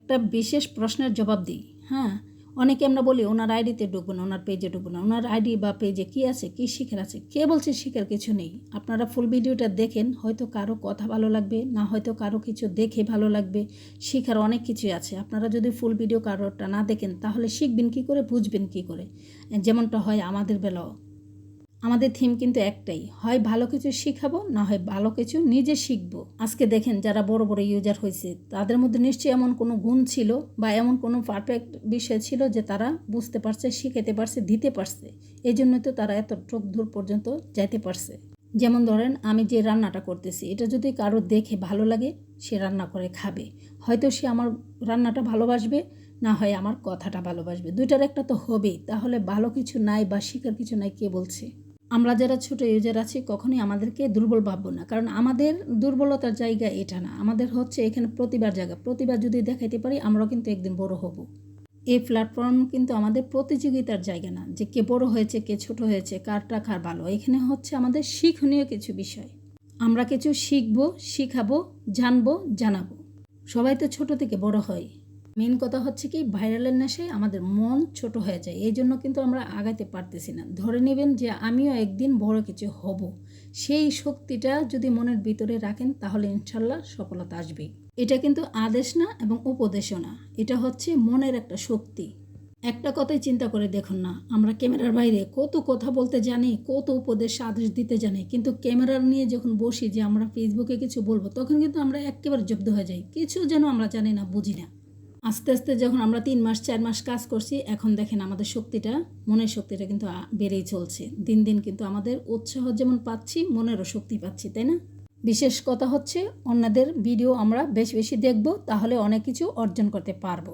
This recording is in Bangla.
একটা বিশেষ প্রশ্নের জবাব দিই। হ্যাঁ, অনেকে আমরা বলি ওনার আইডিতে ঢুকবো না, ওনার পেজে ঢুকবো না। ওনার আইডি বা পেজে কী আছে, কী শিখার আছে? কে বলছে শিখার কিছু নেই? আপনারা ফুল ভিডিওটা দেখেন, হয়তো কারো কথা ভালো লাগবে, না হয়তো কারো কিছু দেখে ভালো লাগবে। শিখার অনেক কিছুই আছে। আপনারা যদি ফুল ভিডিও কারোটা না দেখেন তাহলে শিখবেন কী করে, বুঝবেন কী করে? যেমনটা হয় আমাদের বেলাও। আমাদের থিম কিন্তু একটাই, হয় ভালো কিছু শিখাবো, না হয় ভালো কিছু নিজে শিখবো। আজকে দেখেন যারা বড় বড় ইউজার হয়েছে তাদের মধ্যে নিশ্চয়ই এমন কোনো গুণ ছিল বা এমন কোনো পারফেক্ট বিষয় ছিল যে তারা বুঝতে পারছে, শিখাতে পারছে, দিতে পারছে। এই জন্যই তো তারা এত দূর পর্যন্ত যাইতে পারছে। যেমন ধরেন আমি যে রান্নাটা করতেছি, এটা যদি কারো দেখে ভালো লাগে সে রান্না করে খাবে, হয়তো সে আমার রান্নাটা ভালোবাসবে, না হয় আমার কথাটা ভালোবাসবে। দুইটার একটা তো হবেই। তাহলে ভালো কিছু নাই বা শিখার কিছু নাই কে বলছে? আমরা যারা ছোট ইউজার আছি কখনোই আমাদেরকে দুর্বল ভাববো না, কারণ আমাদের দুর্বলতার জায়গা এটা না, আমাদের হচ্ছে এখানে প্রতিভার জায়গা। প্রতিভা যদি দেখাইতে পারি আমরাও কিন্তু একদিন বড় হব। এই প্ল্যাটফর্ম কিন্তু আমাদের প্রতিযোগিতার জায়গা না, যে কে বড় হয়েছে কে ছোট হয়েছে, কারটা কার ভালো। এখানে হচ্ছে আমাদের শিক্ষণীয় কিছু বিষয়। আমরা কিছু শিখবো, শিখাবো, জানবো, জানাবো। সবাই তো ছোট থেকে বড় হয়। মেন কথা হচ্ছে কি, ভাইরালের নেশায় আমাদের মন ছোট হয়ে যায়, এই জন্য কিন্তু আমরা আগাইতে পারতেছি না। ধরে নেবেন যে আমিও একদিন বড় কিছু হব, সেই শক্তিটা যদি মনের ভিতরে রাখেন তাহলে ইনশাল্লাহ সফলতা আসবেই। এটা কিন্তু আদেশ না এবং উপদেশও না, এটা হচ্ছে মনের একটা শক্তি। একটা কথাই চিন্তা করে দেখুন না, আমরা ক্যামেরার বাইরে কত কথা বলতে জানি, কত উপদেশ আদেশ দিতে জানি, কিন্তু ক্যামেরার নিয়ে যখন বসি যে আমরা ফেসবুকে কিছু বলবো, তখন কিন্তু আমরা একেবারে জব্দ হয়ে যাই, কিছু যেন আমরা জানি না, বুঝি না। আস্তে আস্তে যখন আমরা 3 মাস 4 মাস কাজ করছি, এখন দেখেন আমাদের শক্তিটা, মনের শক্তিটা কিন্তু বেড়েই চলছে। দিন দিন কিন্তু আমাদের উৎসাহ যেমন পাচ্ছি, মনেরও শক্তি পাচ্ছি, তাই না? বিশেষ কথা হচ্ছে অন্যদের ভিডিও আমরা বেশি বেশি দেখব, তাহলে অনেক কিছু অর্জন করতে পারবো।